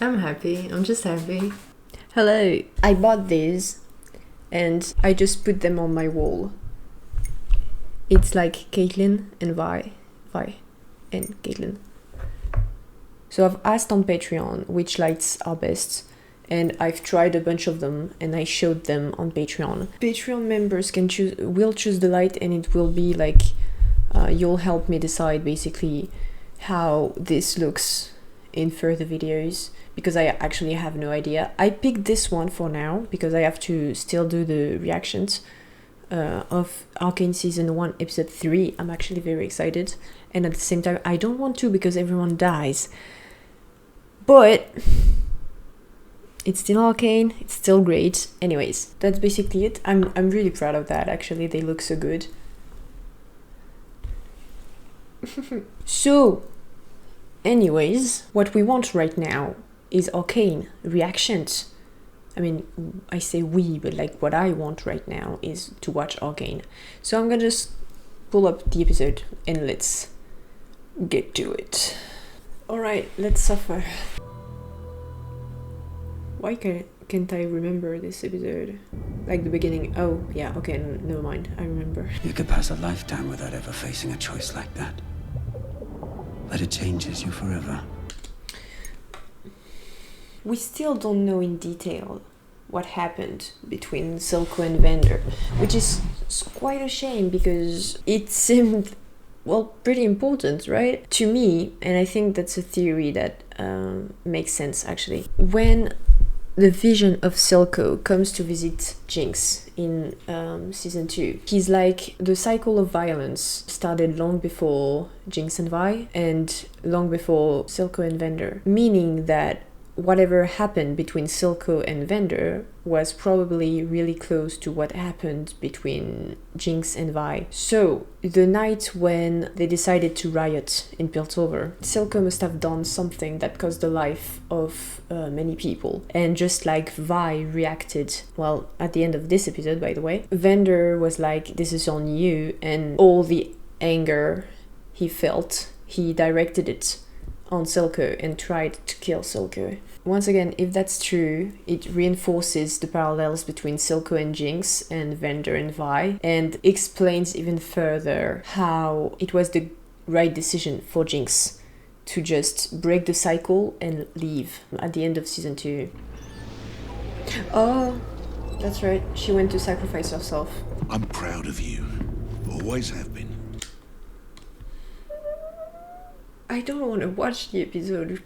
I'm happy. I'm just happy. Hello. I bought these and I just put them on my wall. It's like Caitlyn and Vi and Caitlyn. So I've asked on Patreon which lights are best, and I've tried a bunch of them and I showed them on Patreon. Patreon members will choose the light, and it will be like you'll help me decide basically how this looks in further videos, because I actually have no idea. I picked this one for now because I have to still do the reactions of ARCANE Season 1 Episode 3. I'm actually very excited, and at the same time I don't want to because everyone dies. But it's still ARCANE, it's still great. Anyways, that's basically it. I'm really proud of that, actually. They look so good. So, anyways, what we want right now is ARCANE reactions. I mean, I say we, but like what I want right now is to watch ARCANE. So I'm gonna just pull up the episode and let's get to it. Alright, let's suffer. Why can't I remember this episode? Like the beginning. Oh, yeah, okay, never mind. I remember. You could pass a lifetime without ever facing a choice like that. But it changes you forever. We still don't know in detail what happened between Silco and Vander, which is quite a shame because it seemed, well, pretty important, right? To me, and I think that's a theory that makes sense actually. When the vision of Silco comes to visit Jinx in season 2, he's like, the cycle of violence started long before Jinx and Vi, and long before Silco and Vander, meaning that whatever happened between Silco and Vander was probably really close to what happened between Jinx and Vi. So, the night when they decided to riot in Piltover, Silco must have done something that caused the life of many people. And just like Vi reacted, well, at the end of this episode, by the way, Vander was like, this is on you, and all the anger he felt, he directed it on Silco and tried to kill Silco. Once again, if that's true, it reinforces the parallels between Silco and Jinx and Vander and Vi, and explains even further how it was the right decision for Jinx to just break the cycle and leave at the end of season 2. Oh, that's right, she went to sacrifice herself. I'm proud of you. Always have been. I don't want to watch the episode.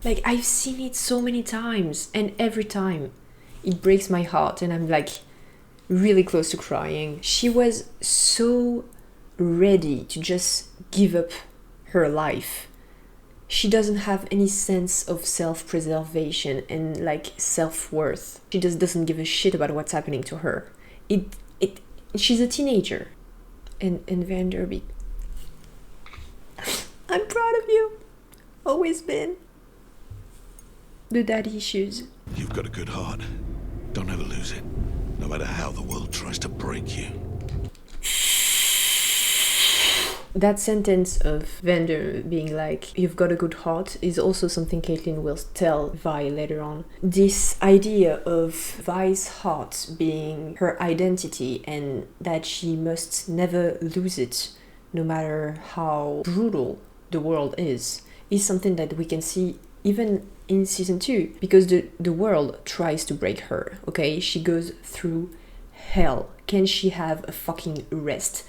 Like, I've seen it so many times, and every time it breaks my heart, and I'm like really close to crying. She was so ready to just give up her life. She doesn't have any sense of self-preservation and like self-worth. She just doesn't give a shit about what's happening to her. She's a teenager. And Vanderbeek, I'm proud of you. Always been. The daddy issues. You've got a good heart. Don't ever lose it. No matter how the world tries to break you. That sentence of Vander being like, you've got a good heart, is also something Caitlyn will tell Vi later on. This idea of Vi's heart being her identity and that she must never lose it, no matter how brutal the world is something that we can see even in season 2, because the world tries to break her, okay? She goes through hell. Can she have a fucking rest?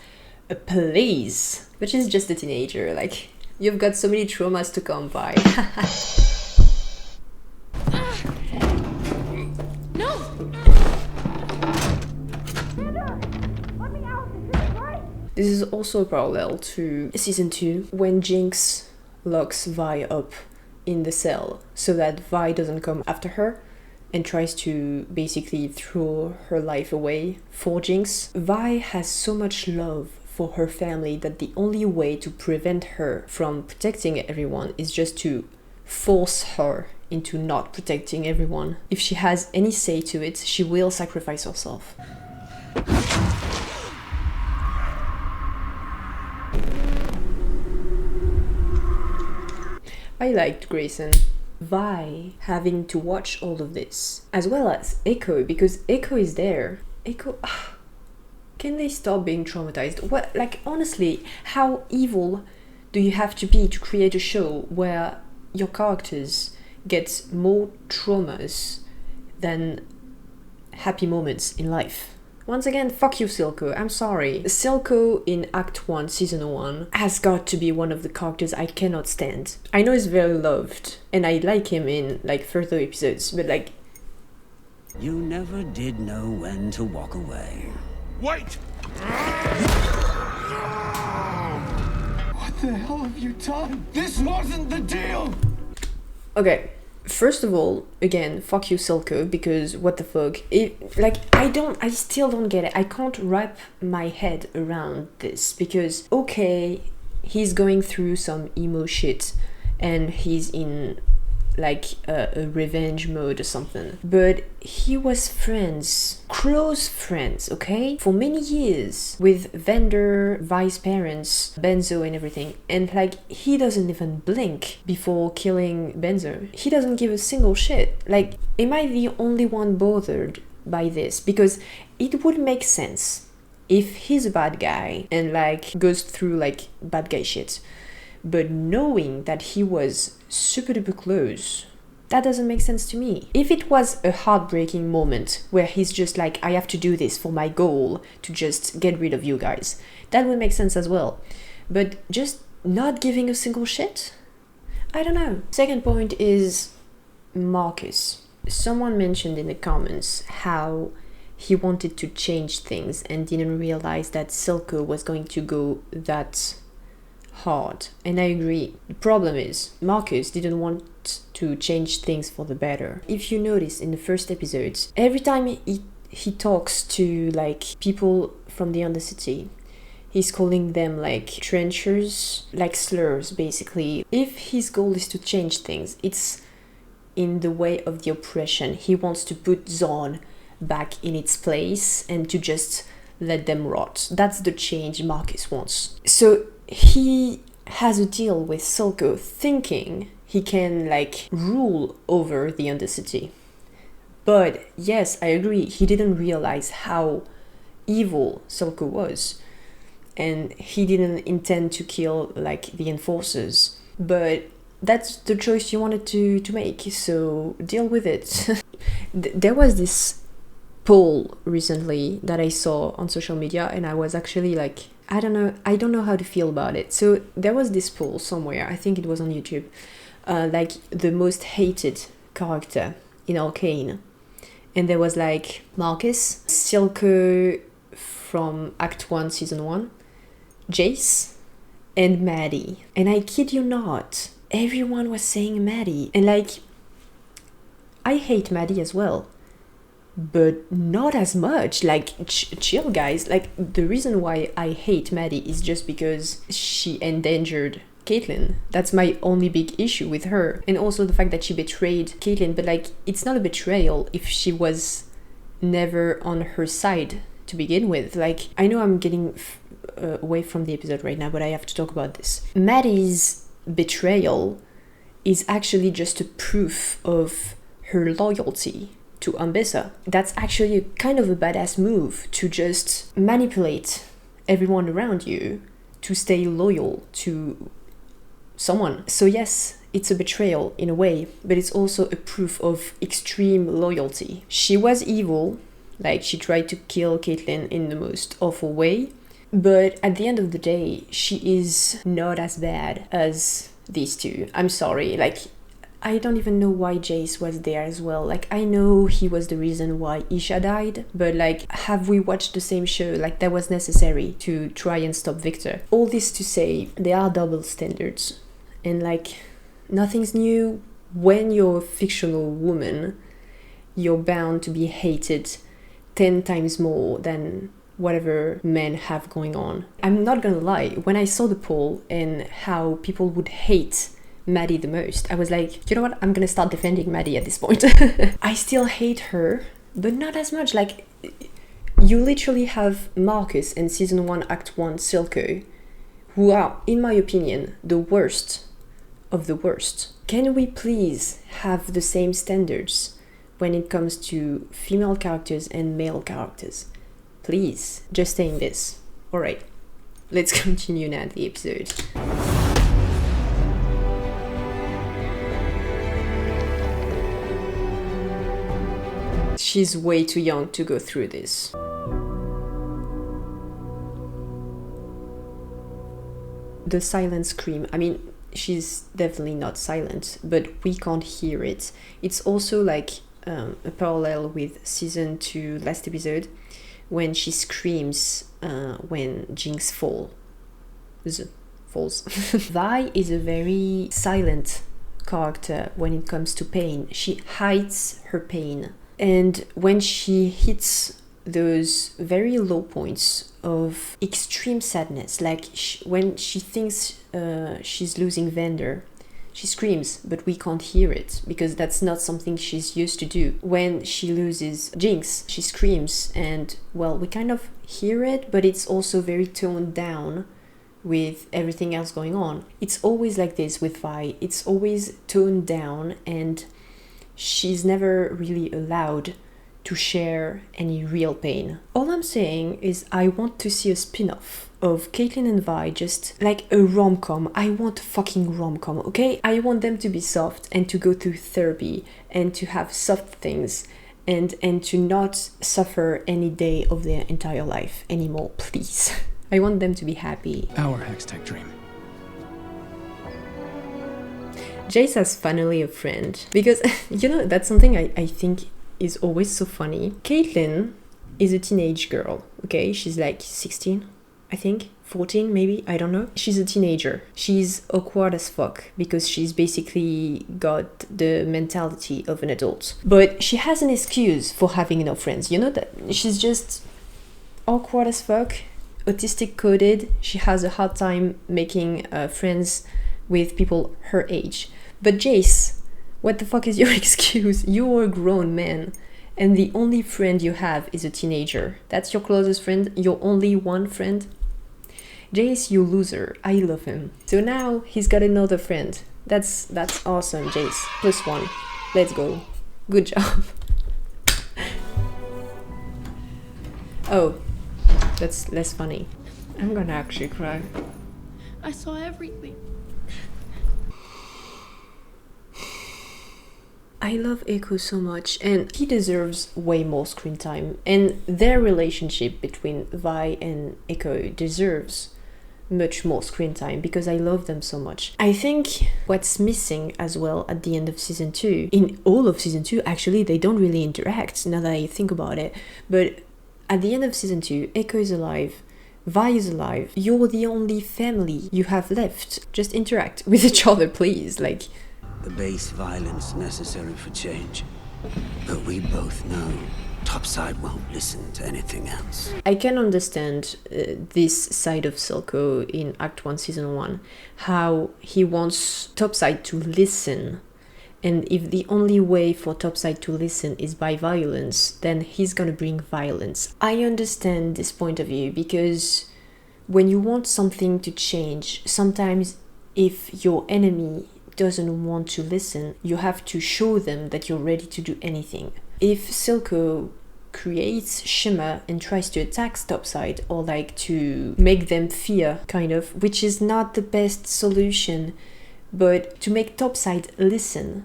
Please. But she's just a teenager, like, you've got so many traumas to come by. No! This is also a parallel to season 2, when Jinx locks Vi up in the cell so that Vi doesn't come after her and tries to basically throw her life away for Jinx. Vi has so much love for her family that the only way to prevent her from protecting everyone is just to force her into not protecting everyone. If she has any say to it, she will sacrifice herself. I liked Grayson. Vi having to watch all of this, as well as Echo, because Echo is there. Echo, can they stop being traumatized? What, like, honestly, how evil do you have to be to create a show where your characters get more traumas than happy moments in life? Once again, fuck you, Silco. I'm sorry. Silco in Act 1, Season 1 has got to be one of the characters I cannot stand. I know he's very loved, and I like him in, like, further episodes, but, like... You never did know when to walk away. Wait! What the hell have you done? This wasn't the deal! Okay. First of all, again, fuck you, Silco, because what the fuck? I still don't get it. I can't wrap my head around this, because, okay, he's going through some emo shit, and he's in, like, a revenge mode or something. But he was friends, close friends, okay? For many years, with Vander, Vi's parents, Benzo and everything. And, like, he doesn't even blink before killing Benzo. He doesn't give a single shit. Like, am I the only one bothered by this? Because it would make sense if he's a bad guy and, like, goes through, like, bad guy shit. But knowing that he was super duper close, that doesn't make sense to me. If it was a heartbreaking moment where he's just like, I have to do this for my goal to just get rid of you guys, that would make sense as well. But just not giving a single shit? I don't know. Second point is Marcus. Someone mentioned in the comments how he wanted to change things and didn't realize that Silco was going to go that hard, and I agree. The problem is Marcus didn't want to change things for the better. If you notice in the first episodes, every time he talks to, like, people from the Undercity, he's calling them, like, trenchers, like slurs basically. If his goal is to change things, it's in the way of the oppression. He wants to put Zon back in its place and to just let them rot. That's the change Marcus wants. So he has a deal with Silco, thinking he can, like, rule over the Undercity. But yes, I agree, he didn't realize how evil Silco was, and he didn't intend to kill, like, the enforcers. But that's the choice you wanted to make, so deal with it. There was this poll recently that I saw on social media, and I was actually like, I don't know how to feel about it. So there was this poll somewhere, I think it was on YouTube, like the most hated character in Arcane. And there was like Marcus, Silco from Act 1, Season 1, Jace, and Maddie. And I kid you not, everyone was saying Maddie. And like, I hate Maddie as well, but not as much. Like, chill guys. Like, the reason why I hate Maddie is just because she endangered Caitlyn. That's my only big issue with her. And also the fact that she betrayed Caitlyn, but like, it's not a betrayal if she was never on her side to begin with. Like, I know I'm getting away from the episode right now, but I have to talk about this. Maddie's betrayal is actually just a proof of her loyalty to Ambessa. That's actually a kind of a badass move, to just manipulate everyone around you to stay loyal to someone. So yes, it's a betrayal in a way, but it's also a proof of extreme loyalty. She was evil, like she tried to kill Caitlyn in the most awful way, but at the end of the day, she is not as bad as these two. I'm sorry, like, I don't even know why Jace was there as well. Like, I know he was the reason why Isha died, but like, have we watched the same show? Like, that was necessary to try and stop Victor. All this to say, there are double standards, and like, nothing's new. When you're a fictional woman, you're bound to be hated 10 times more than whatever men have going on. I'm not gonna lie, when I saw the poll and how people would hate Maddie the most, I was like, you know what, I'm gonna start defending Maddie at this point. I still hate her, but not as much. Like, you literally have Marcus in Season 1, Act 1, Silco, who are, in my opinion, the worst of the worst. Can we please have the same standards when it comes to female characters and male characters? Please, just saying this. Alright, let's continue now the episode. She's way too young to go through this. The silent scream, I mean, she's definitely not silent, but we can't hear it. It's also like a parallel with season 2 last episode, when she screams when Jinx falls. Vi is a very silent character when it comes to pain. She hides her pain. And when she hits those very low points of extreme sadness, like when she thinks she's losing Vander, she screams, but we can't hear it because that's not something she's used to do. When she loses Jinx, she screams, and well, we kind of hear it, but it's also very toned down with everything else going on. It's always like this with Vi. It's always toned down, and she's never really allowed to share any real pain. All I'm saying is I want to see a spin-off of Caitlyn and Vi, just like a rom-com. I want a fucking rom-com, okay? I want them to be soft and to go through therapy and to have soft things and to not suffer any day of their entire life anymore, please. I want them to be happy. Our Hextech dream. Jace has finally a friend, because you know, that's something I think is always so funny. Caitlyn is a teenage girl, okay? She's like 16, I think, 14 maybe, I don't know. She's a teenager. She's awkward as fuck because she's basically got the mentality of an adult. But she has an excuse for having no friends, you know that? She's just awkward as fuck, autistic coded. She has a hard time making friends with people her age. But Jace, what the fuck is your excuse? You're a grown man, and the only friend you have is a teenager. That's your closest friend? Your only one friend? Jace, you loser. I love him. So now he's got another friend. That's awesome, Jace. +1. Let's go. Good job. Oh, that's less funny. I'm gonna actually cry. I saw everything. I love Echo so much, and he deserves way more screen time, and their relationship between Vi and Echo deserves much more screen time because I love them so much. I think what's missing as well at the end of season 2, in all of season 2 actually, they don't really interact now that I think about it, but at the end of season 2, Echo is alive, Vi is alive, you're the only family you have left. Just interact with each other, please. Like, The base violence necessary for change. But we both know Topside won't listen to anything else. I can understand this side of Silco in Act 1, Season 1, how he wants Topside to listen. And if the only way for Topside to listen is by violence, then he's gonna bring violence. I understand this point of view because when you want something to change, sometimes if your enemy doesn't want to listen, you have to show them that you're ready to do anything. If Silco creates Shimmer and tries to attack Topside, or like to make them fear, kind of, which is not the best solution, but to make Topside listen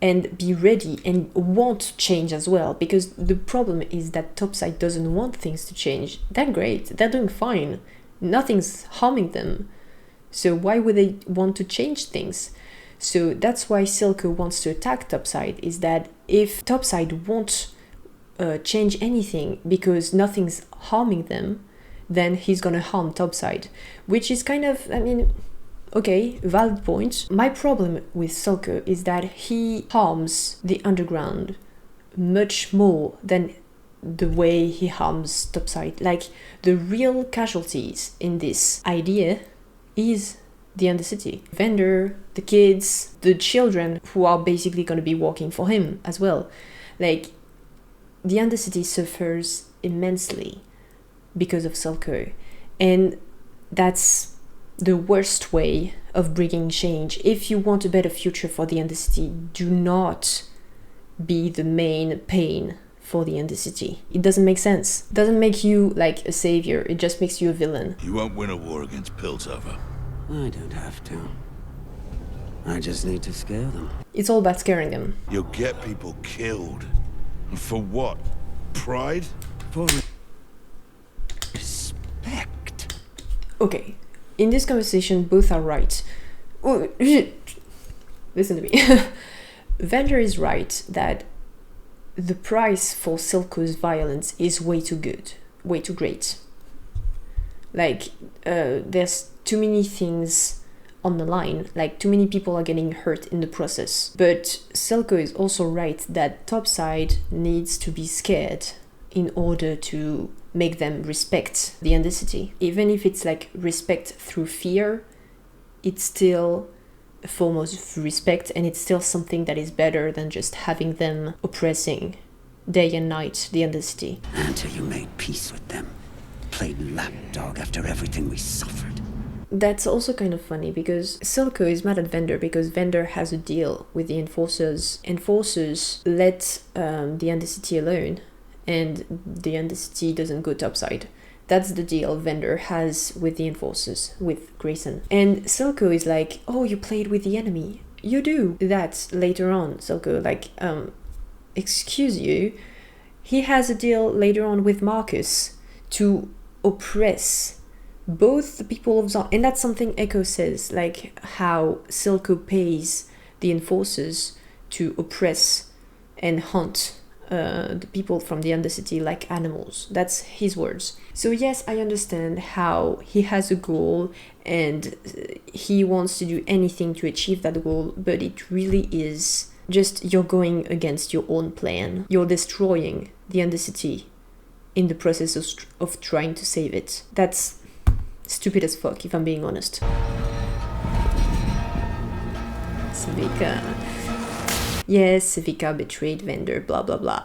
and be ready and want change as well, because the problem is that Topside doesn't want things to change. They're great, they're doing fine, nothing's harming them, so why would they want to change things? So that's why Silco wants to attack Topside, is that if Topside won't change anything because nothing's harming them, then he's gonna harm Topside, which is kind of, I mean, okay, valid point. My problem with Silco is that he harms the underground much more than the way he harms Topside. Like, the real casualties in this idea is the Undercity. Vander, the kids, the children who are basically going to be working for him as well. Like, the Undercity suffers immensely because of Silco. And that's the worst way of bringing change. If you want a better future for the Undercity, do not be the main pain for the Undercity. It doesn't make sense. It doesn't make you like a savior. It just makes you a villain. You won't win a war against Piltover. I don't have to. I just need to scare them. It's all about scaring them. You'll get people killed. And for what? Pride? For respect. Okay, in this conversation, both are right. Oh, listen to me. Vander is right that the price for Silco's violence is way too good, way too great. Like, there's too many things on the line, like too many people are getting hurt in the process. But Silco is also right that Topside needs to be scared in order to make them respect the Undercity. Even if it's like respect through fear, it's still a form of respect, and it's still something that is better than just having them oppressing day and night the Undercity. Until you made peace with them. Played lapdog after everything we suffered. That's also kind of funny because Silco is mad at Vander because Vander has a deal with the Enforcers. Enforcers let the Undercity alone, and the Undercity doesn't go topside. That's the deal Vander has with the Enforcers, with Grayson. And Silco is like, oh, you played with the enemy. You do that later on, Silco. Like, excuse you. He has a deal later on with Marcus to oppress both the people of Zon. And that's something Echo says, like how Silco pays the Enforcers to oppress and hunt the people from the Undercity like animals. That's his words. So yes, I understand how he has a goal and he wants to do anything to achieve that goal, but it really is just you're going against your own plan. You're destroying the Undercity in the process of trying to save it. That's stupid as fuck, if I'm being honest. Civica. Yes, Civica betrayed Vander, blah blah blah.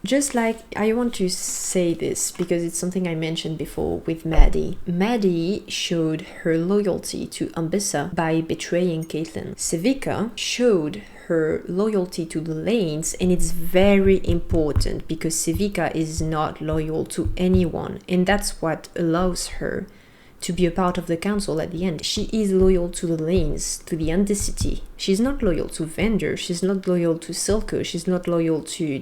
Just like, I want to say this because it's something I mentioned before with Maddie. Maddie showed her loyalty to Ambessa by betraying Caitlyn. Civica showed her loyalty to the lanes, and it's very important because Civica is not loyal to anyone, and that's what allows her to be a part of the council at the end. She is loyal to the lanes, to the Undercity. She's not loyal to Vander, she's not loyal to Silco, she's not loyal to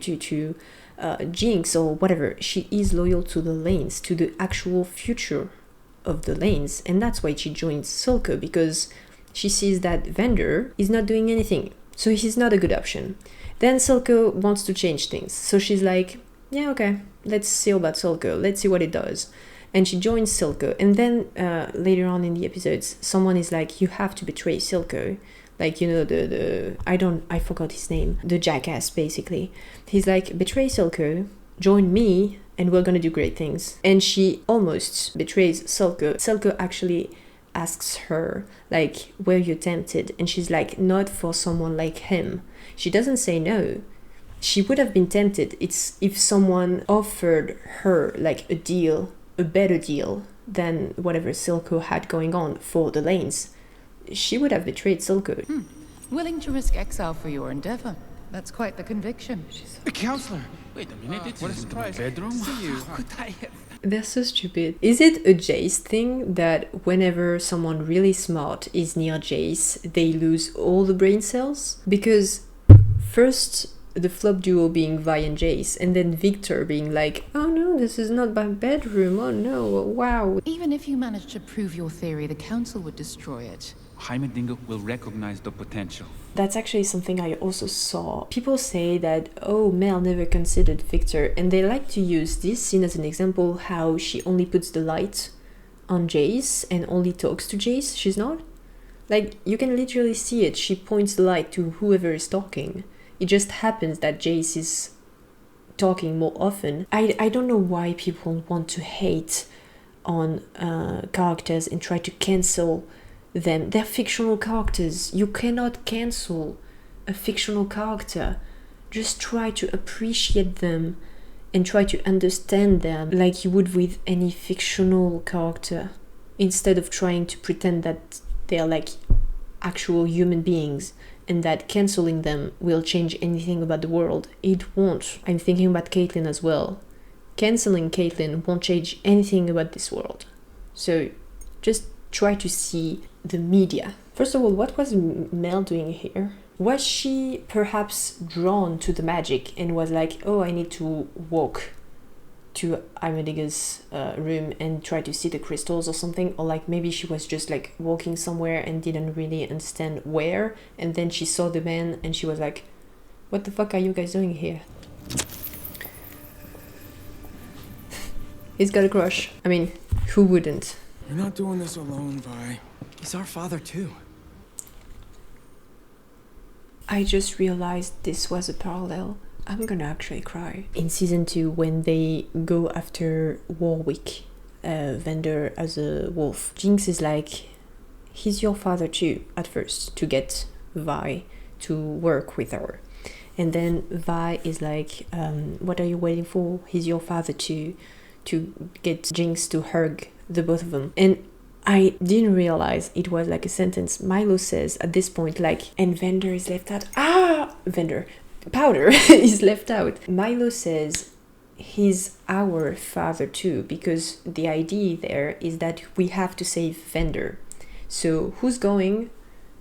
Jinx or whatever. She is loyal to the lanes, to the actual future of the lanes, and that's why she joins Silco, because she sees that Vander is not doing anything, so he's not a good option. Then Silco wants to change things, so she's like, yeah, okay, let's see about Silco, let's see what it does. And she joins Silco, and then later on in the episodes, someone is like, you have to betray Silco. Like, you know, I forgot his name, the jackass, basically. He's like, betray Silco, join me, and we're gonna do great things. And she almost betrays Silco. Silco actually asks her, like, were you tempted? And she's like, not for someone like him. She doesn't say no. She would have been tempted. It's if someone offered her, like, a deal, a better deal than whatever Silco had going on for the lanes. She would have betrayed Silco. Willing to risk exile for your endeavor. That's quite the conviction. The counselor. Wait a minute, it's What a surprise. Bedroom? See you. How could I have... They're so stupid. Is it a Jace thing that whenever someone really smart is near Jace, they lose all the brain cells? Because first the flop duo being Vi and Jace, and then Victor being like, oh no, this is not my bedroom, oh no, wow. Even if you managed to prove your theory, the council would destroy it. Heimerdinger will recognize the potential. That's actually something I also saw. People say that, oh, Mel never considered Victor, and they like to use this scene as an example how she only puts the light on Jace and only talks to Jace. She's not. Like, you can literally see it. She points the light to whoever is talking. It just happens that Jace is talking more often. I don't know why people want to hate on characters and try to cancel them. They're fictional characters. You cannot cancel a fictional character. Just try to appreciate them and try to understand them like you would with any fictional character. instead of trying to pretend that they're like actual human beings and that canceling them will change anything about the world. It won't. I'm thinking about Caitlyn as well. Canceling Caitlyn won't change anything about this world. So just try to see the media. First of all, what was Mel doing here? Was she perhaps drawn to the magic and was like, oh, I need to walk to Armadiga's room and try to see the crystals or something? Or like maybe she was just like walking somewhere and didn't really understand where, and then she saw the man and she was like, what the fuck are you guys doing here? He's got a crush. I mean, who wouldn't? You're not doing this alone, Vi. He's our father too. I just realized this was a parallel. I'm gonna actually cry. In season 2, when they go after Warwick, Vander as a wolf, Jinx is like, he's your father too, at first, to get Vi to work with her. And then Vi is like, what are you waiting for? He's your father too, to get Jinx to hug the both of them. And I didn't realize it was like a sentence. Milo says at this point, like, and Vander is left out. Powder is left out. Milo says he's our father too, because the idea there is that we have to save Vander. So who's going?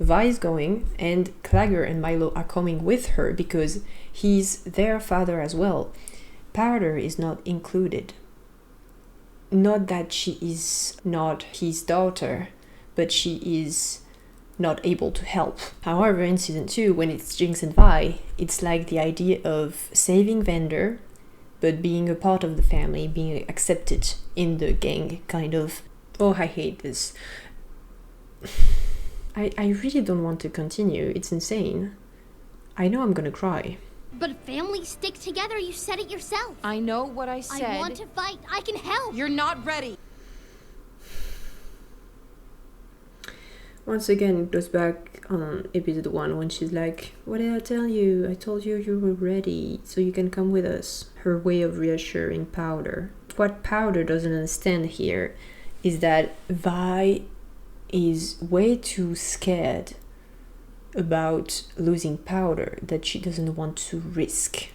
Vi is going, and Clagger and Milo are coming with her because he's their father as well. Powder is not included. Not that she is not his daughter, but she is not able to help. However, in season 2, when it's Jinx and Vi, it's like the idea of saving Vander, but being a part of the family, being accepted in the gang, kind of. Oh, I hate this. I really don't want to continue. It's insane. I know I'm gonna cry. But if families stick together, you said it yourself. I know what I said. I want to fight. I can help. You're not ready. Once again, it goes back on episode 1 when she's like, what did I tell you? I told you you were ready, so you can come with us. Her way of reassuring Powder. What Powder doesn't understand here is that Vi is way too scared about losing Powder that she doesn't want to risk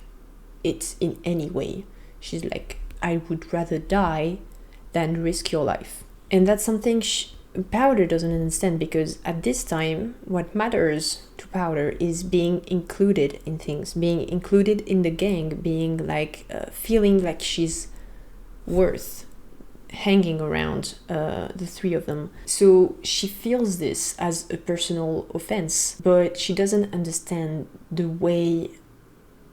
it in any way. She's like, I would rather die than risk your life. And that's something Powder doesn't understand, because at this time what matters to Powder is being included in things, being included in the gang, being like feeling like she's worth hanging around the three of them. So she feels this as a personal offense, but she doesn't understand the way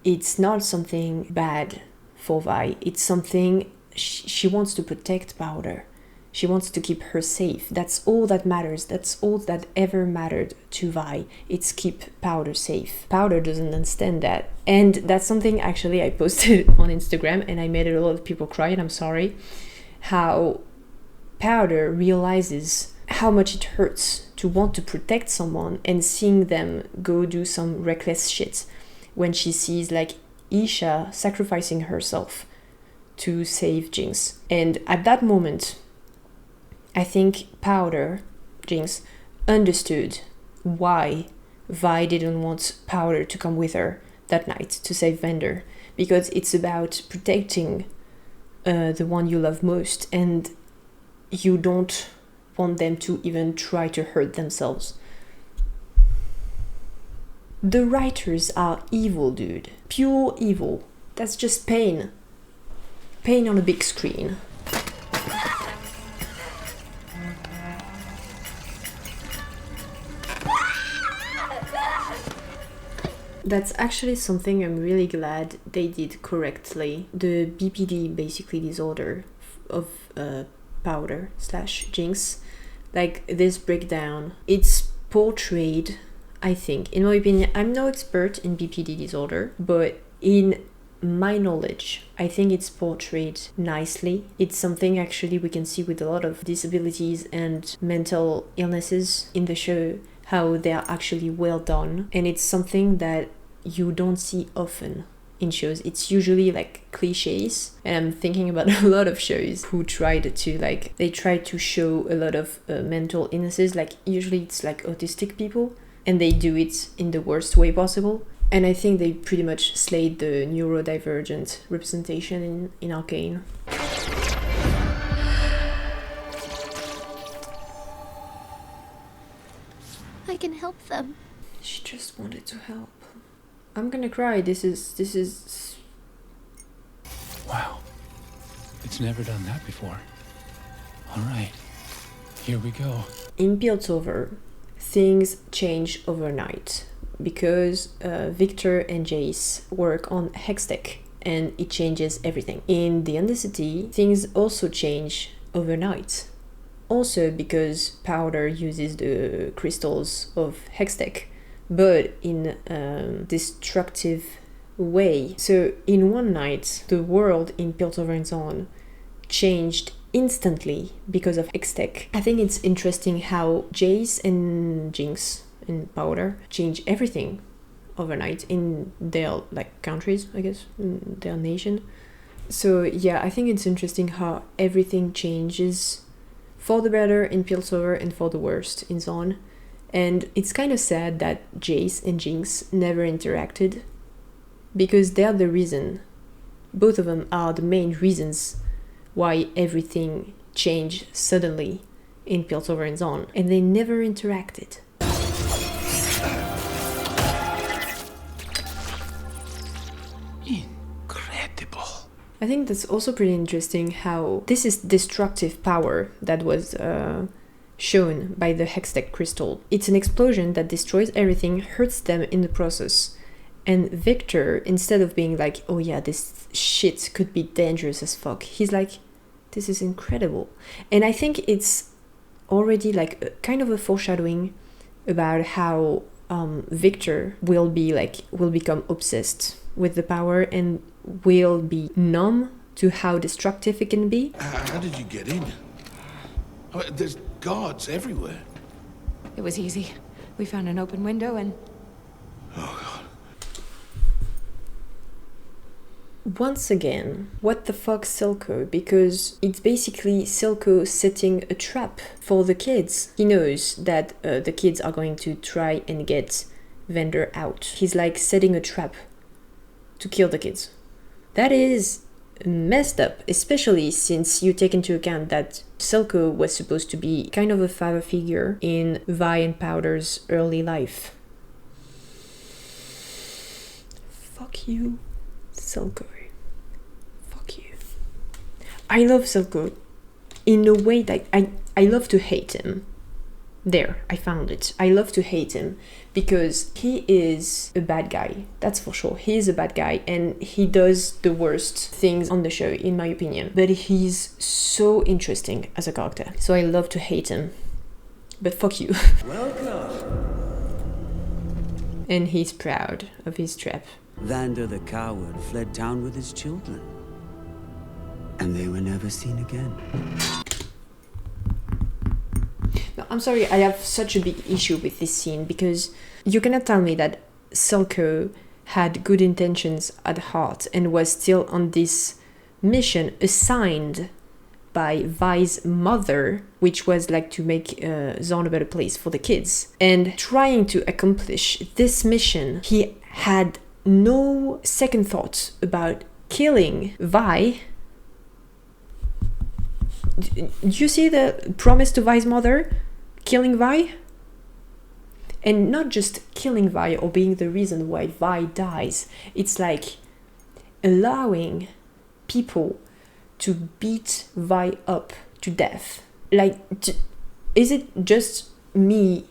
it's not something bad for Vi. It's something she wants to protect Powder. She wants to keep her safe. That's all that matters. That's all that ever mattered to Vi. It's keep Powder safe. Powder doesn't understand that. And that's something actually I posted on Instagram and I made a lot of people cry, and I'm sorry. How Powder realizes how much it hurts to want to protect someone and seeing them go do some reckless shit when she sees like Isha sacrificing herself to save Jinx. And at that moment, I think Powder, Jinx, understood why Vi didn't want Powder to come with her that night to save Vander, because it's about protecting the one you love most, and you don't want them to even try to hurt themselves. The writers are evil, dude. Pure evil. That's just pain. Pain on a big screen. That's actually something I'm really glad they did correctly. The BPD, basically disorder of Powder / Jinx, like this breakdown, it's portrayed, I think, in my opinion, I'm no expert in BPD disorder, but in my knowledge, I think it's portrayed nicely. It's something actually we can see with a lot of disabilities and mental illnesses in the show, how they are actually well done, and it's something that you don't see often in shows. It's usually like cliches, and I'm thinking about a lot of shows who tried to like, they try to show a lot of mental illnesses, like usually it's like autistic people, and they do it in the worst way possible. And I think they pretty much slayed the neurodivergent representation in ARCANE. I can help them. She just wanted to help. I'm gonna cry. This is... Wow. It's never done that before. Alright. Here we go. In Piltover, things change overnight because Victor and Jace work on Hextech, and it changes everything. In the Undercity, things also change overnight. Also because Powder uses the crystals of Hextech, but in a destructive way. So in one night, the world in Piltover and Zon changed instantly because of Hextech. I think it's interesting how Jace and Jinx and Powder change everything overnight in their like countries, I guess, in their nation. So yeah, I think it's interesting how everything changes for the better in Piltover and for the worst in Zon. And it's kind of sad that Jace and Jinx never interacted, because they're the reason, both of them are the main reasons why everything changed suddenly in Piltover and Zon, and they never interacted. Incredible. I think that's also pretty interesting how this is destructive power that was shown by the Hextech crystal. It's an explosion that destroys everything, hurts them in the process. And Victor, instead of being like, oh yeah, this shit could be dangerous as fuck, he's like, this is incredible. And I think it's already like a, kind of a foreshadowing about how Victor will become obsessed with the power and will be numb to how destructive it can be. How did you get in? I mean, there's guards everywhere. It was easy. We found an open window and... Oh, God. Once again, what the fuck Silco? Because it's basically Silco setting a trap for the kids. He knows that the kids are going to try and get Vander out. He's like setting a trap to kill the kids. That is messed up, especially since you take into account that Silco was supposed to be kind of a father figure in Vi and Powder's early life. Fuck you, Silco. Fuck you. I love Silco in a way that I love to hate him. There, I found it. I love to hate him because he is a bad guy. That's for sure. He is a bad guy and he does the worst things on the show, in my opinion. But he's so interesting as a character. So I love to hate him. But fuck you. Welcome. And he's proud of his trap. Vander the coward fled town with his children. And they were never seen again. No, I'm sorry, I have such a big issue with this scene because you cannot tell me that Silco had good intentions at heart and was still on this mission assigned by Vi's mother, which was like to make Zon a better place for the kids. And trying to accomplish this mission, he had no second thought about killing Vi. Do you see the promise to Vi's mother? Killing Vi? And not just killing Vi or being the reason why Vi dies. It's like allowing people to beat Vi up to death. Like, is it just me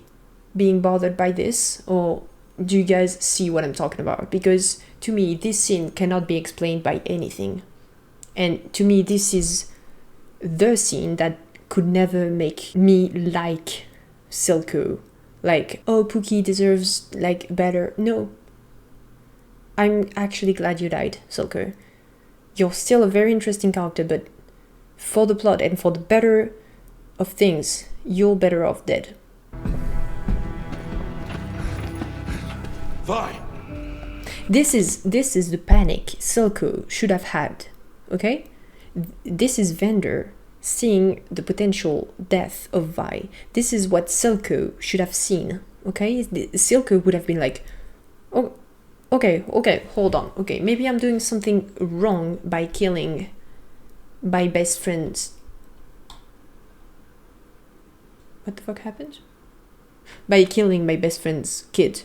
being bothered by this? Or do you guys see what I'm talking about? Because to me, this scene cannot be explained by anything. And to me, this is the scene that could never make me like Silco. Like, oh, Pookie deserves, like, better. No. I'm actually glad you died, Silco. You're still a very interesting character, but for the plot and for the better of things, you're better off dead. Vi! This is the panic Silco should have had, okay? This is Vander seeing the potential death of Vi. This is what Silco should have seen, okay? Silco would have been like, oh, okay, hold on. Okay, maybe I'm doing something wrong by killing my best friends. What the fuck happened? By killing my best friend's kid.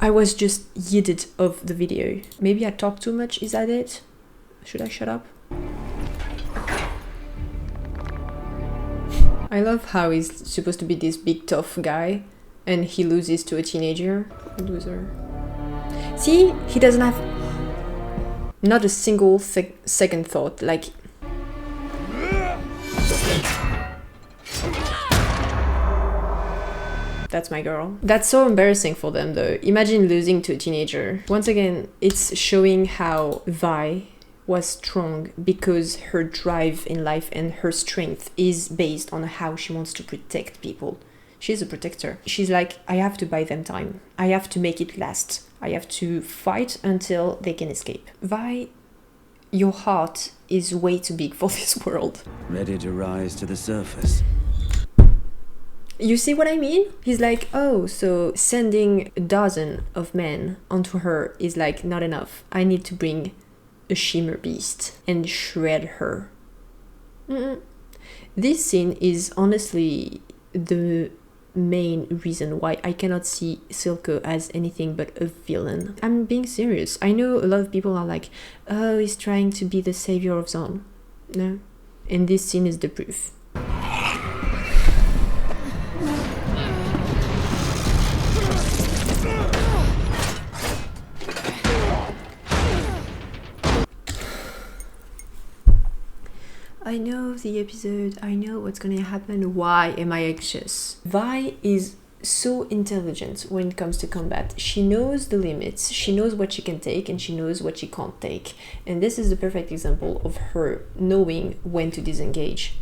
I was just yeeted of the video. Maybe I talk too much, is that it? Should I shut up? I love how he's supposed to be this big tough guy and he loses to a teenager. Loser. See, he doesn't have not a single second thought, like... That's my girl. That's so embarrassing for them though. Imagine losing to a teenager. Once again, it's showing how Vi was strong because her drive in life and her strength is based on how she wants to protect people. She's a protector. She's like, I have to buy them time. I have to make it last. I have to fight until they can escape. Vi, your heart is way too big for this world. Ready to rise to the surface. You see what I mean? He's like, oh, so sending a dozen of men onto her is like not enough. I need to bring a shimmer beast and shred her. This scene is honestly the main reason why I cannot see Silco as anything but a villain. I'm being serious. I know a lot of people are like, oh, he's trying to be the savior of Zon. No. And this scene is the proof. I know the episode, I know what's gonna happen, why am I anxious? Vi is so intelligent when it comes to combat. She knows the limits, she knows what she can take and she knows what she can't take. And this is the perfect example of her knowing when to disengage.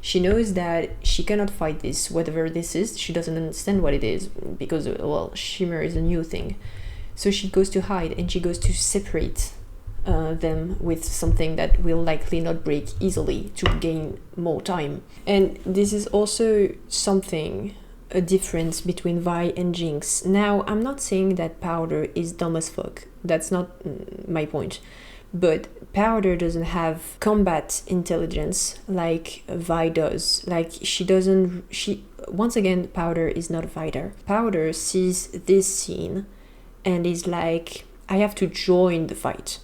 She knows that she cannot fight this, whatever this is. She doesn't understand what it is because, well, shimmer is a new thing. So she goes to hide and she goes to separate them with something that will likely not break easily to gain more time. And this is also something, a difference between Vi and Jinx. Now, I'm not saying that Powder is dumb as fuck. That's not my point. But Powder doesn't have combat intelligence like Vi does. Like, once again, Powder is not a fighter. Powder sees this scene and is like, I have to join the fight.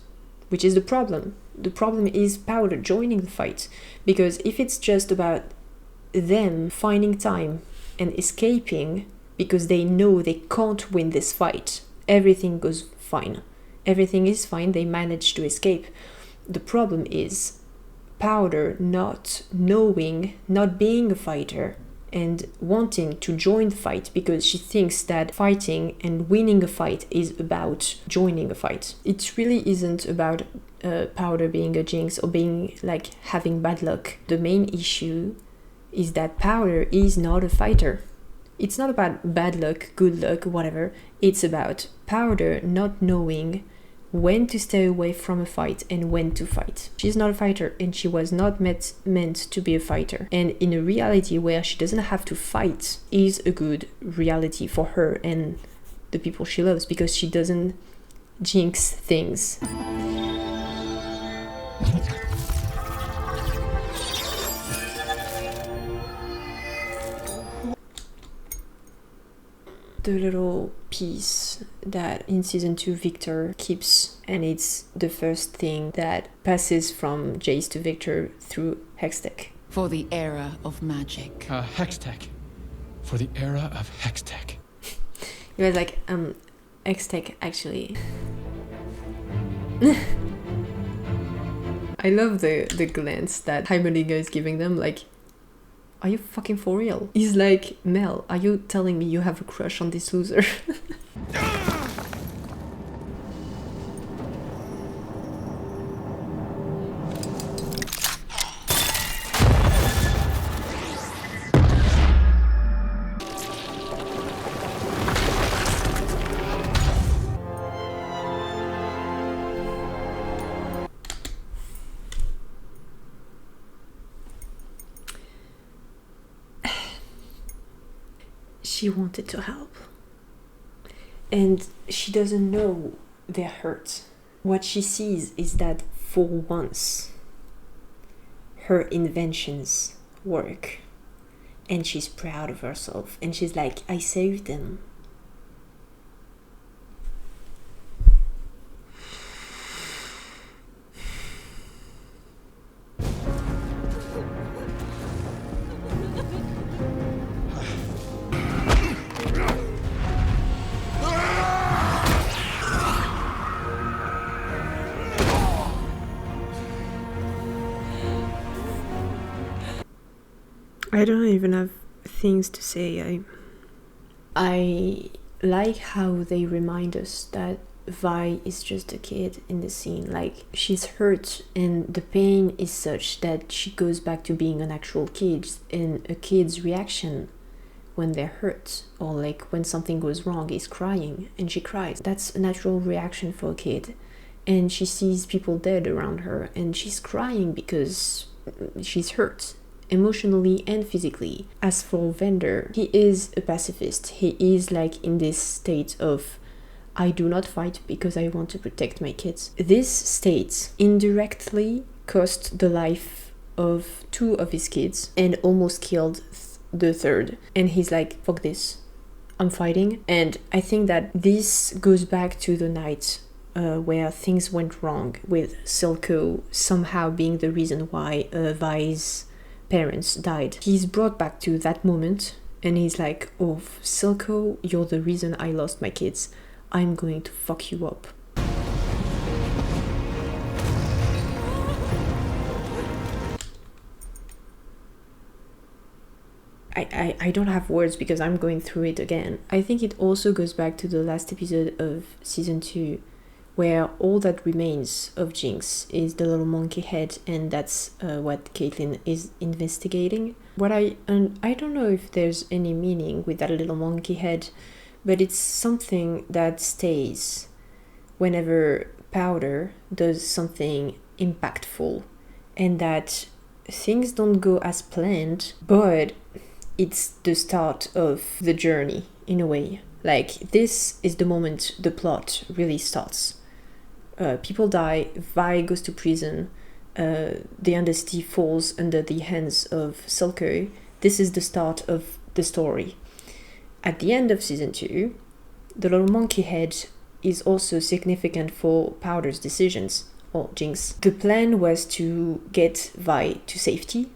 Which is the problem. The problem is Powder joining the fight. Because if it's just about them finding time and escaping because they know they can't win this fight, everything goes fine. Everything is fine, they manage to escape. The problem is Powder not knowing, not being a fighter, and wanting to join the fight because she thinks that fighting and winning a fight is about joining a fight. It really isn't about Powder being a Jinx or being like having bad luck. The main issue is that Powder is not a fighter. It's not about bad luck, good luck, whatever. It's about Powder not knowing when to stay away from a fight and when to fight. She's not a fighter and she was not meant to be a fighter. And in a reality where she doesn't have to fight is a good reality for her and the people she loves because she doesn't jinx things. The little piece that in season 2 Victor keeps, and it's the first thing that passes from Jace to Victor through Hextech. For the era of magic. Hextech. For the era of Hextech. He was like, Hextech actually. I love the glance that Heimerdinger is giving them, like, are you fucking for real? He's like, Mel, are you telling me you have a crush on this loser? she wanted to help. And she doesn't know they're hurt. What she sees is that for once, her inventions work. And she's proud of herself. And she's like, I saved them. I don't even have things to say. I like how they remind us that Vi is just a kid in the scene. Like, she's hurt and the pain is such that she goes back to being an actual kid, and a kid's reaction when they're hurt or like when something goes wrong is crying, and she cries. That's a natural reaction for a kid. And she sees people dead around her and she's crying because she's hurt emotionally and physically. As for Vander, he is a pacifist. He is like in this state of, I do not fight because I want to protect my kids. This state indirectly cost the life of 2 of his kids and almost killed the 3rd. And he's like, fuck this, I'm fighting. And I think that this goes back to the night where things went wrong with Silco somehow being the reason why Vi's parents died. He's brought back to that moment and he's like, oh, Silco, you're the reason I lost my kids. I'm going to fuck you up. I don't have words because I'm going through it again. I think it also goes back to the last episode of season 2, where all that remains of Jinx is the little monkey head, and that's what Caitlin is investigating. And I don't know if there's any meaning with that little monkey head, but it's something that stays whenever Powder does something impactful, and that things don't go as planned, but it's the start of the journey in a way. Like, this is the moment the plot really starts. People die, Vi goes to prison, the Undercity falls under the hands of Silco. This is the start of the story. At the end of season 2, the little monkey head is also significant for Powder's decisions, or Jinx. The plan was to get Vi to safety.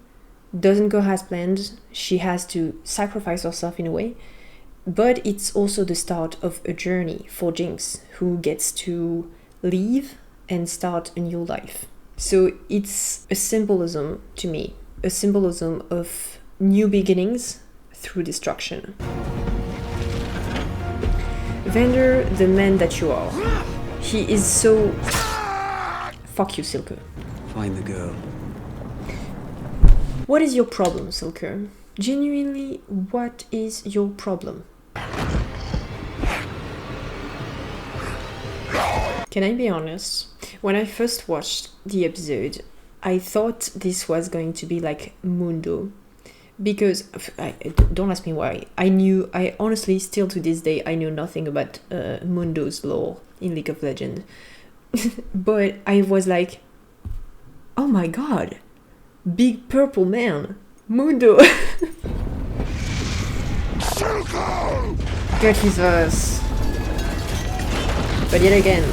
Doesn't go as planned, she has to sacrifice herself in a way, but it's also the start of a journey for Jinx, who gets to leave and start a new life. So it's a symbolism to me, a symbolism of new beginnings through destruction. Vander, the man that you are, he is so... Fuck you, Silco. Find the girl. What is your problem, Silco? Genuinely, what is your problem? Can I be honest? When I first watched the episode, I thought this was going to be like Mundo. Because, don't ask me why, I honestly, still to this day, I know nothing about Mundo's lore in League of Legends. But I was like, oh my god, big purple man, Mundo. Get his ass. But yet again,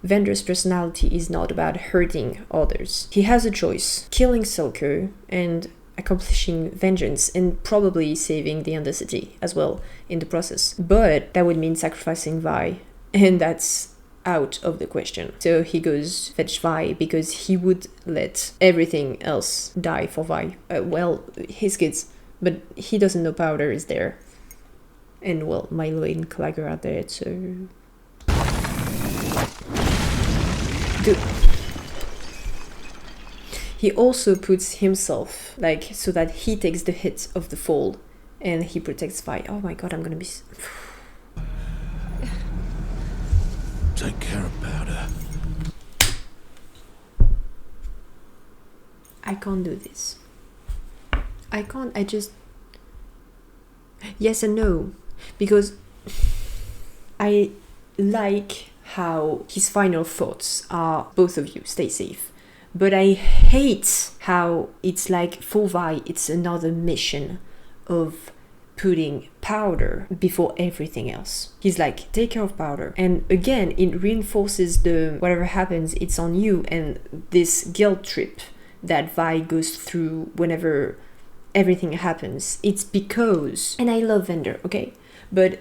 Vander's personality is not about hurting others. He has a choice, killing Silco and accomplishing vengeance, and probably saving the Undercity as well in the process. But that would mean sacrificing Vi, and that's out of the question. So he goes fetch Vi because he would let everything else die for Vi. Well, his kids, but he doesn't know Powder is there. And well, Milo and Clagger are there, so... Dude. He also puts himself, like, so that he takes the hit of the fall and he protects Vi. Oh my god, I'm gonna be... Take care of Powder. I can't do this. I can't, I just... Yes and no, because I like how his final thoughts are, both of you stay safe, but I hate how it's like for Vi it's another mission of putting Powder before everything else. He's like, take care of Powder, and again it reinforces the whatever happens it's on you, and this guilt trip that Vi goes through whenever everything happens. It's because, and I love Vander, okay, but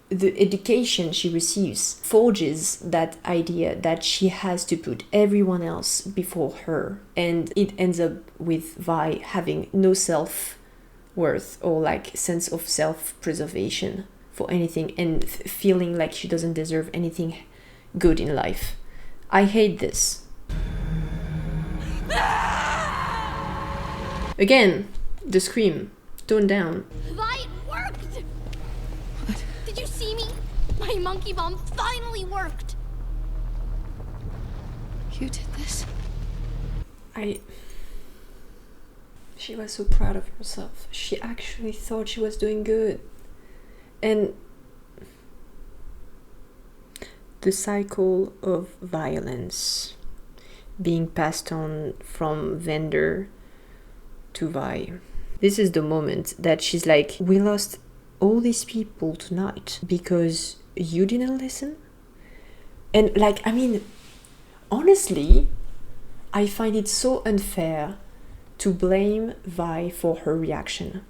the education she receives forges that idea that she has to put everyone else before her, and it ends up with Vi having no self-worth or like sense of self-preservation for anything, and feeling like she doesn't deserve anything good in life. I hate this. Again, the scream, tone down. Vi, it worked! What? Did you see me? My monkey bomb finally worked! You did this? She was so proud of herself. She actually thought she was doing good. And the cycle of violence being passed on from Vander to Vi. This is the moment that she's like, we lost all these people tonight because you didn't listen. And like, I mean, honestly, I find it so unfair to blame Vi for her reaction,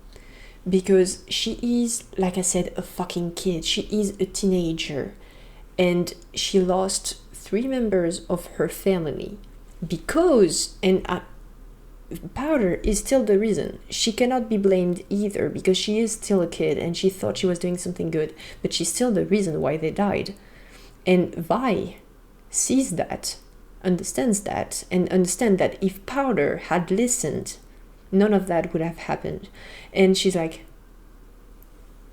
because she is, like I said, a fucking kid. She is a teenager, and she lost 3 members of her family because, and Powder is still the reason. She cannot be blamed either, because she is still a kid and she thought she was doing something good, but she's still the reason why they died. And Vi sees that, understands that, and understands that if Powder had listened, none of that would have happened. And she's like,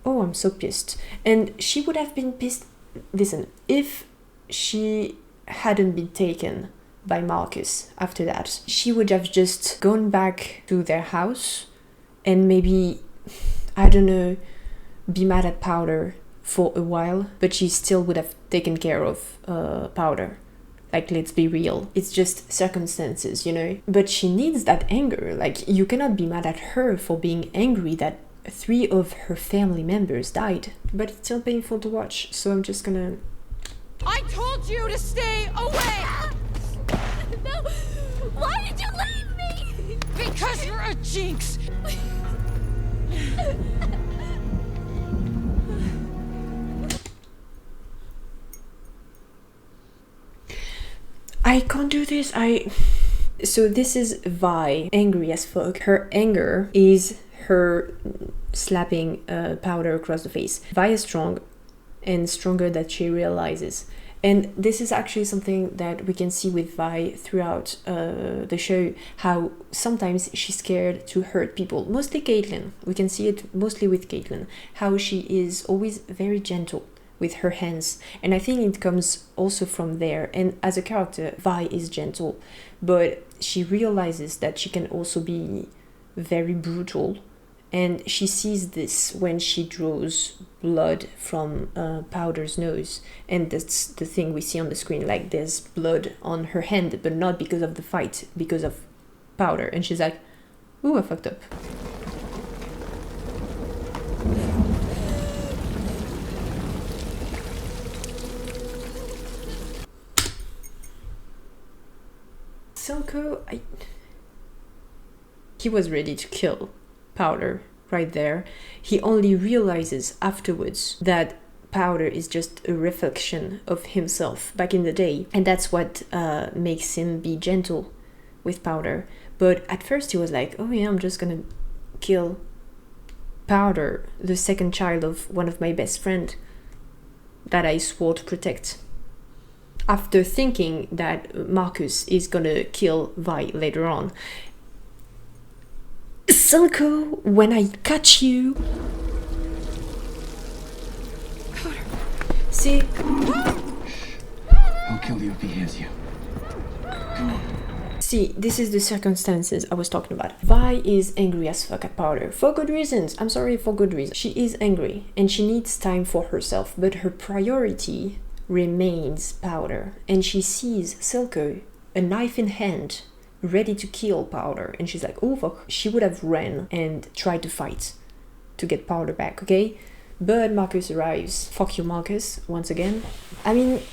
oh, I'm so pissed. And she would have been pissed. Listen, if she hadn't been taken by Marcus after that, she would have just gone back to their house and maybe, I don't know, be mad at Powder for a while, but she still would have taken care of Powder. Like, let's be real, it's just circumstances, you know? But she needs that anger. Like, you cannot be mad at her for being angry that 3 of her family members died. But it's still painful to watch, so I'm just gonna... I told you to stay away! No! Why did you leave me? Because you're a Jinx! I can't do this, So this is Vi, angry as fuck. Her anger is her slapping Powder across the face. Vi is strong, and stronger than she realizes. And this is actually something that we can see with Vi throughout the show, how sometimes she's scared to hurt people. Mostly Caitlyn. We can see it mostly with Caitlyn, how she is always very gentle with her hands. And I think it comes also from there. And as a character, Vi is gentle, but she realizes that she can also be very brutal. And she sees this when she draws blood from Powder's nose. And that's the thing we see on the screen, like there's blood on her hand, but not because of the fight, because of Powder. And she's like, ooh, I fucked up. Silco, he was ready to kill Powder right there. He only realizes afterwards that Powder is just a reflection of himself back in the day, and that's what makes him be gentle with Powder. But at first he was like, oh yeah, I'm just gonna kill Powder, the second child of one of my best friends that I swore to protect, after thinking that Marcus is gonna kill Vi later on. Silco, when I catch you... See? I'll kill you if he hears you. Come on. See, this is the circumstances I was talking about. Vi is angry as fuck at Powder. For good reasons. I'm sorry, for good reasons. She is angry and she needs time for herself, but her priority remains Powder. And she sees Silco, a knife in hand, ready to kill Powder. And she's like, oh fuck. She would have ran and tried to fight to get Powder back, okay? But Marcus arrives. Fuck you, Marcus, once again. I mean,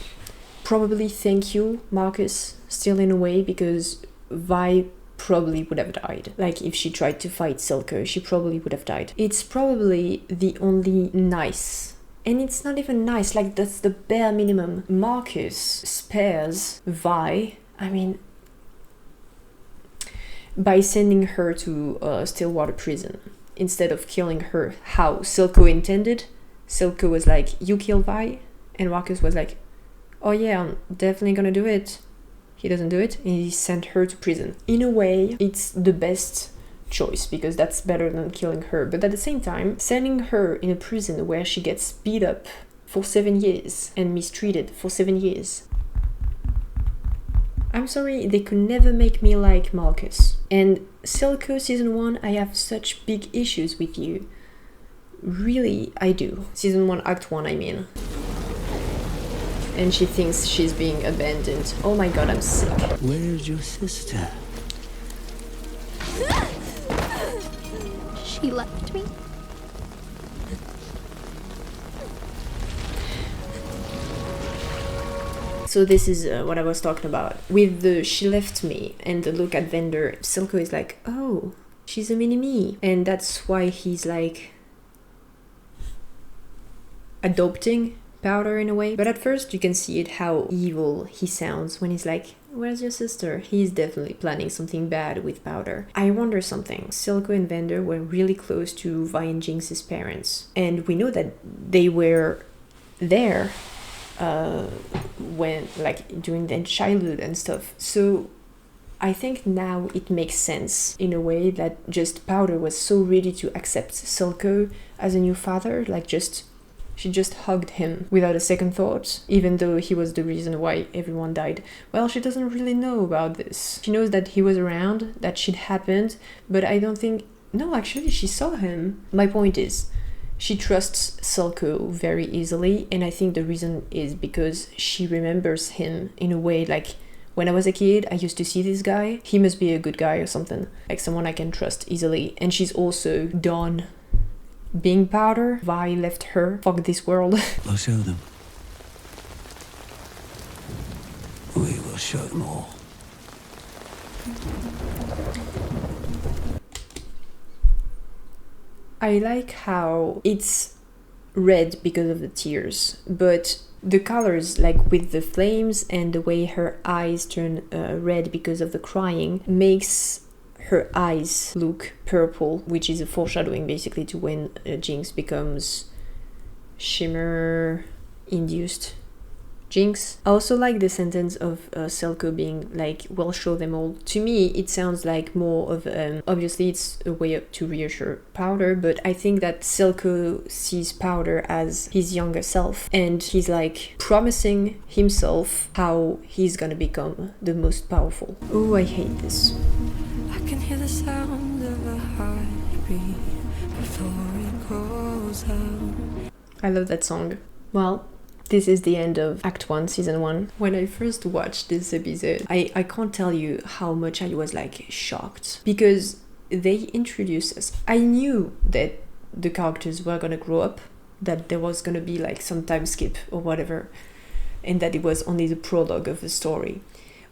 probably thank you, Marcus, still in a way, because Vi probably would have died. Like, if she tried to fight Silco, she probably would have died. It's probably the only nice, and it's not even nice, like, that's the bare minimum. Marcus spares Vi, I mean, by sending her to Stillwater prison instead of killing her how Silco intended. Silco was like, you kill Vi, and Marcus was like, oh yeah, I'm definitely gonna do it. He doesn't do it, and he sent her to prison. In a way, it's the best choice, because that's better than killing her. But at the same time, sending her in a prison where she gets beat up for 7 years and mistreated for 7 years. I'm sorry, they could never make me like Marcus. And Silco Season 1, I have such big issues with you. Really, I do. Season 1, Act 1, I mean. And she thinks she's being abandoned. Oh my god, I'm sick. Where's your sister? She left me. So this is what I was talking about. With the she left me and the look at Vander, Silco is like, oh, she's a mini-me. And that's why he's like adopting Powder in a way. But at first you can see it how evil he sounds when he's like, where's your sister? He's definitely planning something bad with Powder. I wonder something. Silco and Vander were really close to Vi and Jinx's parents. And we know that they were there when, like, during their childhood and stuff. So I think now it makes sense in a way that just Powder was so ready to accept Silco as a new father, like she just hugged him without a second thought, even though he was the reason why everyone died. Well, she doesn't really know about this. She knows that he was around, that shit happened, but I don't think... No, actually, she saw him. My point is, she trusts Silco very easily, and I think the reason is because she remembers him in a way like, when I was a kid, I used to see this guy. He must be a good guy or something, like someone I can trust easily. And she's also done being Powder. Vi left her. Fuck this world. We'll show them. We will show them all. I like how it's red because of the tears, but the colors, like with the flames and the way her eyes turn red because of the crying, makes her eyes look purple, which is a foreshadowing basically to when Jinx becomes shimmer induced Jinx. I also like the sentence of Silco being like, we'll show them all. To me, it sounds like more of, obviously it's a way to reassure Powder, but I think that Silco sees Powder as his younger self, and he's like promising himself how he's gonna become the most powerful. Oh, I hate this. I can hear the sound of a heartbeat before it goes out. I love that song. Well, this is the end of Act 1, Season 1. When I first watched this episode, I can't tell you how much I was like shocked, because they introduced us. I knew that the characters were gonna grow up, that there was gonna be like some time skip or whatever, and that it was only the prologue of the story.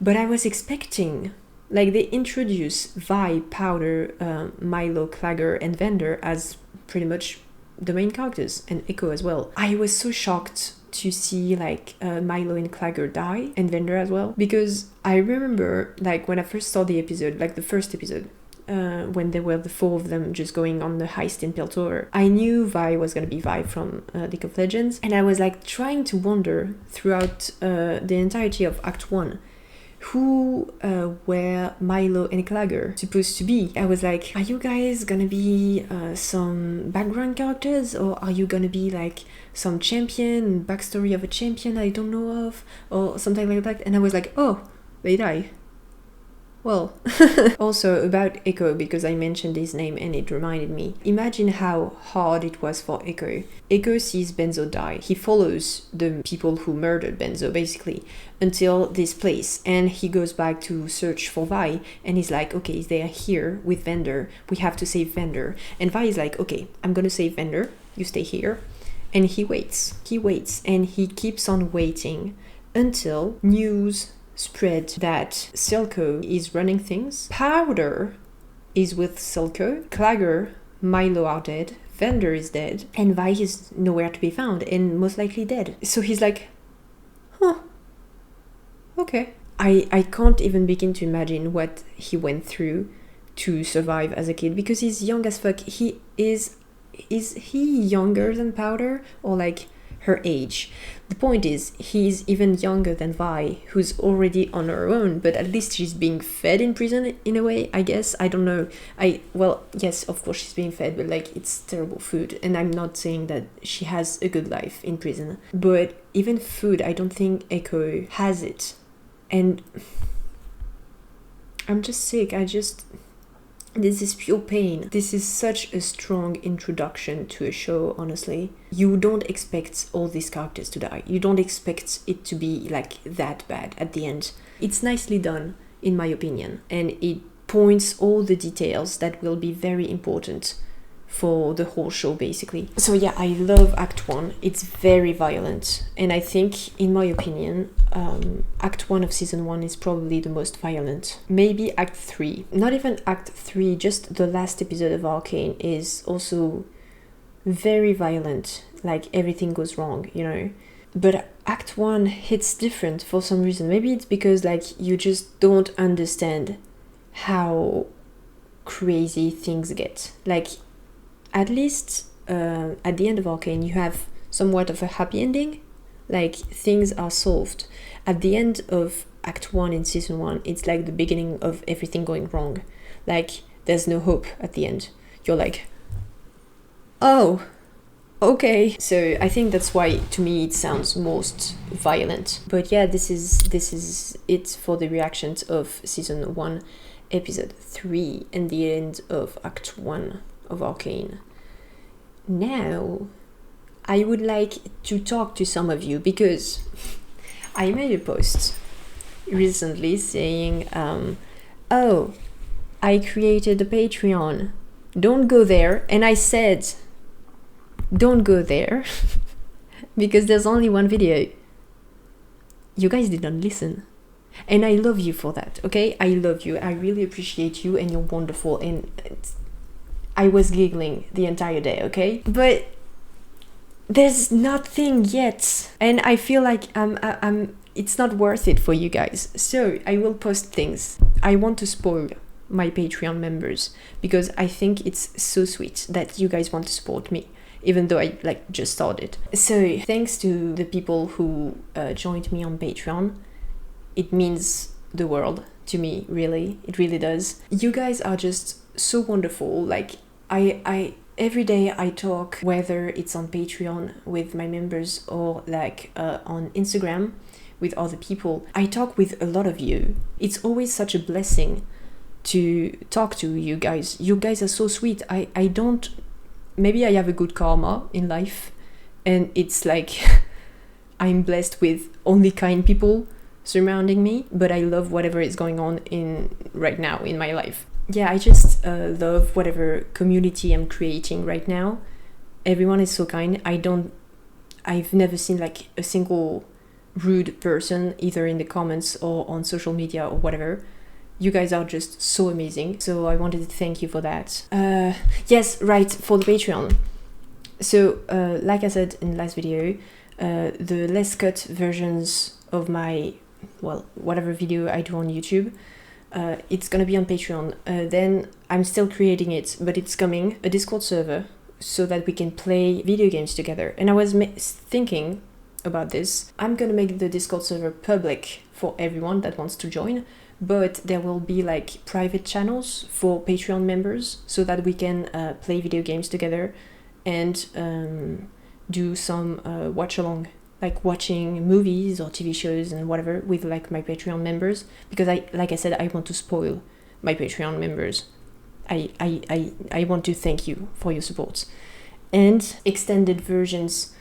But I was expecting, like, they introduce Vi, Powder, Milo, Clagger, and Vander as pretty much the main characters, and Echo as well. I was so shocked to see like Milo and Clagger die, and Vander as well, because I remember like when I first saw the episode, like the first episode, when there were the four of them just going on the heist in Piltover, I knew Vi was gonna be Vi from League of Legends, and I was like trying to wonder throughout the entirety of Act 1 who were Milo and Clagger supposed to be. I was like, are you guys gonna be some background characters, or are you gonna be like some champion, backstory of a champion I don't know of, or something like that? And I was like, oh, they die. Well, also about Echo, because I mentioned his name and it reminded me. Imagine how hard it was for Echo. Echo sees Benzo die. He follows the people who murdered Benzo, basically, until this place. And he goes back to search for Vi, and he's like, okay, they're here with Vander. We have to save Vander. And Vi is like, okay, I'm gonna save Vander. You stay here. And he waits, and he keeps on waiting until news spread that Silco is running things. Powder is with Silco. Clagger, Milo are dead. Vander is dead. And Vi is nowhere to be found and most likely dead. So he's like, huh, okay. I can't even begin to imagine what he went through to survive as a kid, because he's young as fuck. Is he younger than Powder, or like her age? The point is, he's even younger than Vi, who's already on her own, but at least she's being fed in prison in a way, I guess. I don't know. Well, yes, of course she's being fed, but like, it's terrible food, and I'm not saying that she has a good life in prison. But even food, I don't think Echo has it. And I'm just sick. This is pure pain. This is such a strong introduction to a show, honestly. You don't expect all these characters to die. You don't expect it to be like that bad at the end. It's nicely done, in my opinion, and it points all the details that will be very important for the whole show, basically. So yeah, I love Act 1. It's very violent, and I think, in my opinion, Act 1 of Season 1 is probably the most violent. Maybe Act 3. Not even Act 3, just the last episode of ARCANE is also very violent. Like, everything goes wrong, you know? But Act 1 hits different for some reason. Maybe it's because, like, you just don't understand how crazy things get. Like, at least at the end of ARCANE, you have somewhat of a happy ending. Like, things are solved. At the end of Act 1 in Season 1, it's like the beginning of everything going wrong. Like, there's no hope at the end. You're like, oh, okay. So I think that's why, to me, it sounds most violent. But yeah, this is it for the reactions of Season 1, Episode 3, and the end of Act 1 of ARCANE. Now, I would like to talk to some of you, because I made a post recently saying, oh, I created a Patreon. Don't go there. And I said, don't go there, because there's only one video. You guys didn't listen. And I love you for that, okay? I love you. I really appreciate you, and you're wonderful. And I was giggling the entire day, okay? But there's nothing yet, and I feel like it's not worth it for you guys. So I will post things. I want to spoil my Patreon members, because I think it's so sweet that you guys want to support me, even though I like just started. So thanks to the people who joined me on Patreon. It means the world to me, really. It really does. You guys are just so wonderful. Like, I every day I talk, whether it's on Patreon with my members or like on Instagram with other people. I talk with a lot of you. It's always such a blessing to talk to you guys. You guys are so sweet. I don't, maybe I have a good karma in life, and it's like I'm blessed with only kind people surrounding me, but I love whatever is going on right now in my life. Yeah, I just love whatever community I'm creating right now. Everyone is so kind. I've never seen like a single rude person, either in the comments or on social media or whatever. You guys are just so amazing. So I wanted to thank you for that. Yes, right, for the Patreon. So like I said in the last video, the less cut versions of my, well, whatever video I do on YouTube, it's gonna be on Patreon. Then I'm still creating it, but it's coming, a Discord server, so that we can play video games together. And I was thinking about this. I'm gonna make the Discord server public for everyone that wants to join, but there will be like private channels for Patreon members, so that we can play video games together and do some watch along. like watching movies or TV shows and whatever with like my Patreon members, because like I said, I want to spoil my Patreon members. I want to thank you for your support. And extended versions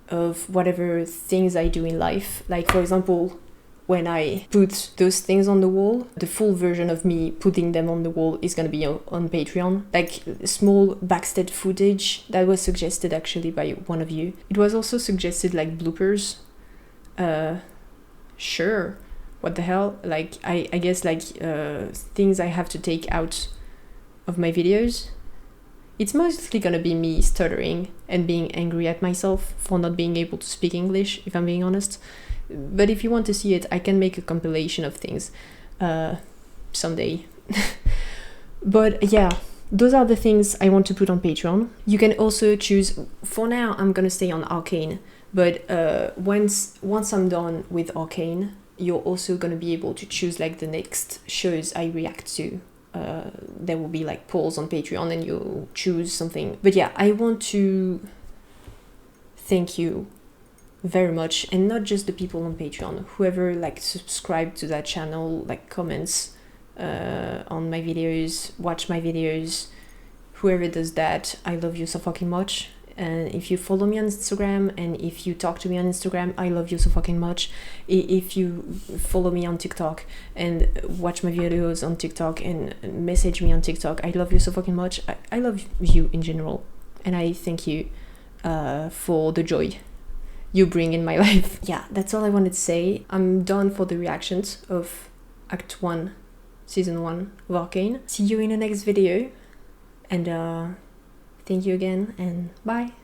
of whatever things I do in life. Like, for example, when I put those things on the wall, the full version of me putting them on the wall is gonna be on Patreon. Like, small backstage footage that was suggested actually by one of you. It was also suggested like bloopers. Sure, what the hell? Like, I guess like things I have to take out of my videos. It's mostly gonna be me stuttering and being angry at myself for not being able to speak English, if I'm being honest. But if you want to see it, I can make a compilation of things someday. But yeah, those are the things I want to put on Patreon. You can also choose, for now I'm gonna stay on ARCANE, but once I'm done with ARCANE, you're also gonna be able to choose like the next shows I react to. There will be like polls on Patreon and you'll choose something. But yeah, I want to thank you very much, and not just the people on Patreon, whoever like subscribe to that channel, like comments on my videos, watch my videos, whoever does that, I love you so fucking much. And if you follow me on Instagram and if you talk to me on Instagram, I love you so fucking much. If you follow me on TikTok and watch my videos on TikTok and message me on TikTok, I love you so fucking much. I love you in general, and I thank you for the joy you bring in my life. Yeah, that's all I wanted to say. I'm done for the reactions of Act 1, Season 1 of ARCANE. See you in the next video, and thank you again, and bye.